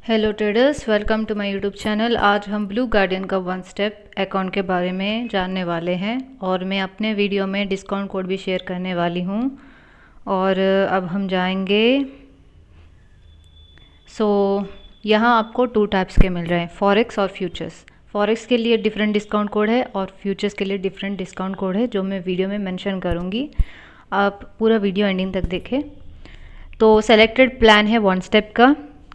Hello traders, welcome to my YouTube channel. आज हम Blue Guardian का वन स्टेप अकाउंट के बारे में जानने वाले हैं और मैं अपने वीडियो में डिस्काउंट कोड भी शेयर करने वाली हूँ। और अब हम जाएंगे। यहाँ आपको टू टाइप्स के मिल रहे हैं, फॉरेक्स और फ्यूचर्स। फॉरेक्स के लिए डिफरेंट डिस्काउंट कोड है और फ्यूचर्स के लिए डिफरेंट डिस्काउंट कोड है, जो मैं वीडियो में मेंशन करूँगी। आप पूरा वीडियो एंडिंग तक देखें। तो सेलेक्टेड प्लान है वन स्टेप का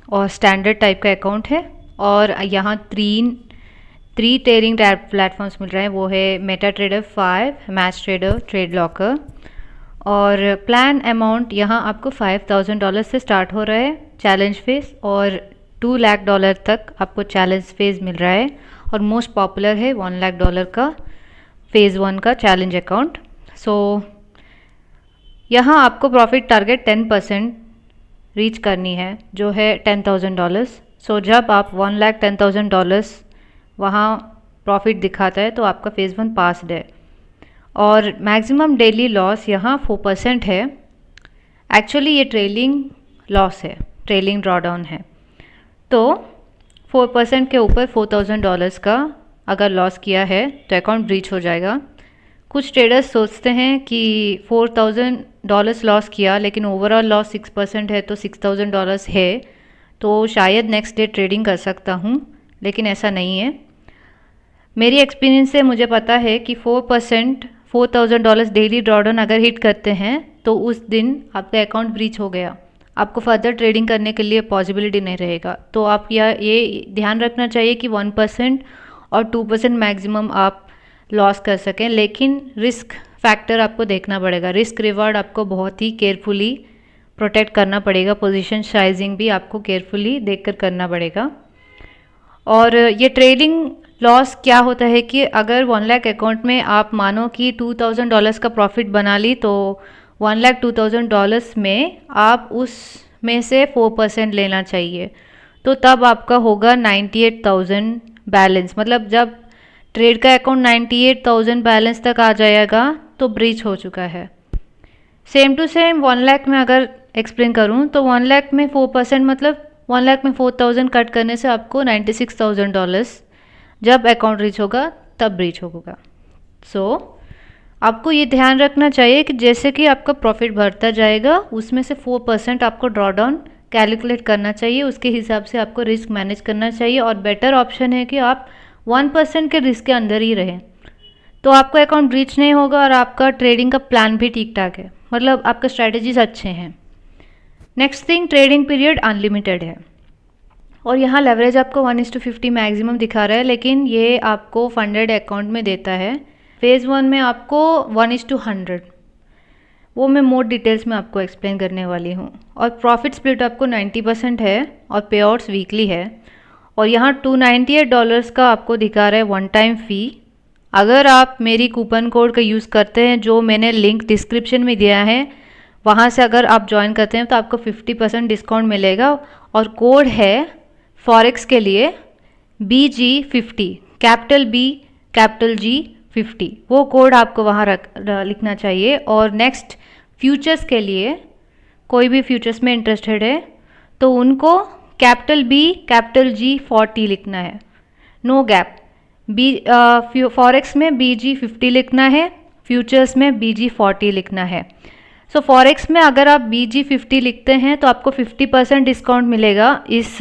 और स्टैंडर्ड टाइप का अकाउंट है। और यहाँ थ्री ट्रेडिंग प्लेटफॉर्म्स मिल रहे हैं, वो है Meta trader 5, match trader, trade locker. और प्लान अमाउंट यहाँ आपको $5,000 से स्टार्ट हो रहा है चैलेंज फेज, और $2 लाख तक आपको चैलेंज फेज मिल रहा है। और मोस्ट पॉपुलर है $1 लाख का फेज़ 1 का चैलेंज अकाउंट। यहाँ आपको प्रॉफिट टारगेट 10% रीच करनी है, जो है $10,000। जब आप $1,10,000 वहाँ प्रॉफिट दिखाता है तो आपका फेज़ 1 पास्ड है। और मैक्सिमम डेली लॉस यहाँ 4% है। एक्चुअली ये ट्रेलिंग लॉस है, ट्रेलिंग ड्रॉडाउन है। तो 4% के ऊपर $4,000 का अगर लॉस किया है तो अकाउंट ब्रीच हो जाएगा। कुछ ट्रेडर्स सोचते हैं कि $4,000 लॉस किया, लेकिन ओवरऑल लॉस 6% है, तो $6,000 है, तो शायद नेक्स्ट डे ट्रेडिंग कर सकता हूँ, लेकिन ऐसा नहीं है। मेरी एक्सपीरियंस से मुझे पता है कि 4% $4,000 डेली ड्रॉडाउन अगर हिट करते हैं तो उस दिन आपका अकाउंट ब्रीच हो गया, आपको फर्दर ट्रेडिंग करने के लिए पॉसिबिलिटी नहीं रहेगा। तो आप ये ध्यान रखना चाहिए कि 1% और 2% मैक्सिमम आप लॉस कर सकें, लेकिन रिस्क फैक्टर आपको देखना पड़ेगा। रिस्क रिवार्ड आपको बहुत ही केयरफुली प्रोटेक्ट करना पड़ेगा, पोजीशन साइजिंग भी आपको केयरफुली देखकर करना पड़ेगा। और ये ट्रेडिंग लॉस क्या होता है कि अगर 1 लाख अकाउंट में आप मानो कि $2,000 का प्रॉफिट बना ली, तो $1,02,000 में आप उस में से 4% लेना चाहिए, तो तब आपका होगा 98,000 बैलेंस। मतलब जब ट्रेड का अकाउंट 98,000 बैलेंस तक आ जाएगा तो ब्रीच हो चुका है। सेम टू सेम 1 लाख में अगर एक्सप्लेन करूं तो 1 लाख में 4% मतलब 1 लाख में 4,000 कट करने से आपको $96,000 जब अकाउंट रीच होगा तब ब्रीच होगा। आपको ये ध्यान रखना चाहिए कि जैसे कि आपका प्रॉफिट बढ़ता जाएगा उसमें से 4% आपको ड्रॉ डाउन कैलकुलेट करना चाहिए, उसके हिसाब से आपको रिस्क मैनेज करना चाहिए। और बेटर ऑप्शन है कि आप 1% के रिस्क के अंदर ही रहें, तो आपका अकाउंट ब्रीच नहीं होगा और आपका ट्रेडिंग का प्लान भी ठीक ठाक है, मतलब आपका स्ट्रैटेजीज अच्छे हैं। Next thing, trading period unlimited है और यहाँ लेवरेज आपको 1:50 मैक्सिमम दिखा रहा है, लेकिन ये आपको फंडेड अकाउंट में देता है। फेज़ 1 में आपको 1:100, वो मैं मोर डिटेल्स में आपको एक्सप्लेन करने वाली हूँ। और प्रॉफिट स्प्लिट आपको 90% है और पे आउट्स वीकली है। और यहाँ $298 का आपको दिखा रहा है वन टाइम फ़ी। अगर आप मेरी कूपन कोड का यूज़ करते हैं, जो मैंने लिंक डिस्क्रिप्शन में दिया है, वहाँ से अगर आप ज्वाइन करते हैं तो आपको 50% डिस्काउंट मिलेगा। और कोड है फॉरेक्स के लिए BG50, capital B capital G 50, वो कोड आपको वहाँ लिखना चाहिए। और नेक्स्ट फ्यूचर्स के लिए, कोई भी फ्यूचर्स में इंटरेस्टेड है तो उनको कैपिटल B कैपिटल G 40 लिखना है, नो गैप। फॉरेक्स में BG50 लिखना है, फ्यूचर्स में BG40 लिखना है। फॉरेक्स में अगर आप BG50 लिखते हैं तो आपको 50% डिस्काउंट मिलेगा इस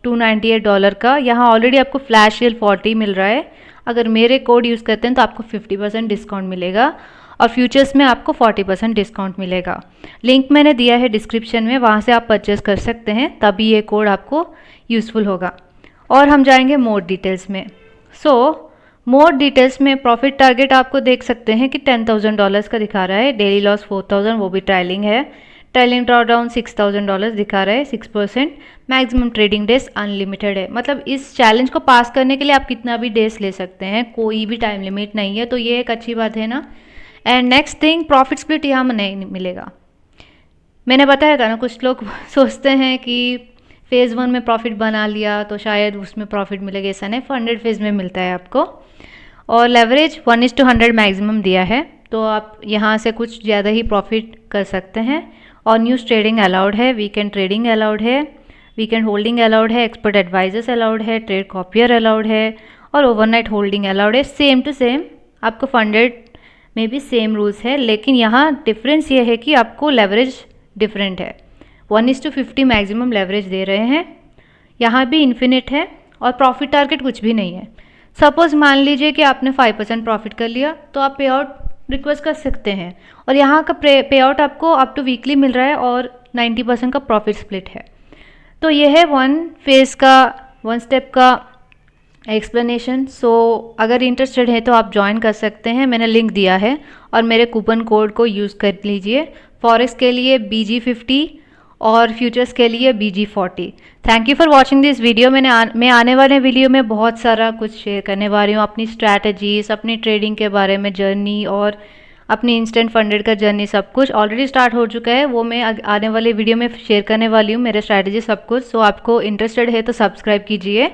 $298 का। यहाँ ऑलरेडी आपको फ्लैश सेल 40 मिल रहा है, अगर मेरे कोड यूज़ करते हैं तो आपको 50% डिस्काउंट मिलेगा और फ्यूचर्स में आपको 40% डिस्काउंट मिलेगा। लिंक मैंने दिया है डिस्क्रिप्शन में, वहाँ से आप परचेस कर सकते हैं, तभी ये कोड आपको यूज़फुल होगा। और हम जाएंगे मोर डिटेल्स में। मोर डिटेल्स में प्रॉफिट टारगेट आपको देख सकते हैं कि $10,000 का दिखा रहा है, डेली लॉस 4,000, वो भी ट्रायलिंग है। ट्रेलिंग ड्रॉडाउन $6,000 दिखा रहा है, 6%। मैक्सिमम ट्रेडिंग डेज अनलिमिटेड है, मतलब इस चैलेंज को पास करने के लिए आप कितना भी डेज ले सकते हैं, कोई भी टाइम लिमिट नहीं है, तो ये एक अच्छी बात है ना। And next thing, profit split यहाँ नहीं मिलेगा। मैंने बताया था ना, कुछ लोग सोचते हैं कि फेज़ 1 में प्रॉफिट बना लिया तो शायद उसमें प्रॉफिट मिलेगा, ऐसा नहीं, फंडेड फेज़ में मिलता है आपको। और लेवरेज 1:100 मैक्सिमम दिया है, तो आप यहाँ से कुछ ज़्यादा ही प्रॉफिट कर सकते हैं। और न्यूज़ ट्रेडिंग अलाउड है, वीकेंड ट्रेडिंग अलाउड है। वीकेंड होल्डिंग अलाउड है, एक्सपर्ट एडवाइजर्स अलाउड है, ट्रेड कॉपियर अलाउड है और ओवरनाइट होल्डिंग अलाउड है। सेम टू सेम आपको फंडेड में भी सेम रूल्स है, लेकिन यहाँ डिफरेंस ये है कि आपको लेवरेज डिफरेंट है। 1:50 मैक्सिमम लेवरेज दे रहे हैं, यहाँ भी इन्फिनिट है और प्रॉफिट टारगेट कुछ भी नहीं है। सपोज मान लीजिए कि आपने 5% प्रॉफिट कर लिया तो आप पे आउट रिक्वेस्ट कर सकते हैं और यहाँ का पे आउट आपको अप टू वीकली मिल रहा है और 90% का प्रॉफिट स्प्लिट है। तो ये है वन स्टेप का एक्सप्लेनेशन। सो अगर इंटरेस्टेड है तो आप ज्वाइन कर सकते हैं, मैंने लिंक दिया है और मेरे कूपन कोड को यूज़ कर लीजिए। फॉरेक्स के लिए BG50 और फ्यूचर्स के लिए BG40। Thank you for watching this video. मैं आने वाले वीडियो में बहुत सारा कुछ शेयर करने वाली हूँ, अपनी स्ट्रैटेजीज, अपनी ट्रेडिंग के बारे में जर्नी और अपनी इंस्टेंट फंडेड का जर्नी, सब कुछ ऑलरेडी स्टार्ट हो चुका है, वो मैं आने वाले वीडियो में शेयर करने वाली हूँ, मेरे स्ट्रैटेजी सब कुछ। सो आपको इंटरेस्टेड है तो सब्सक्राइब कीजिए।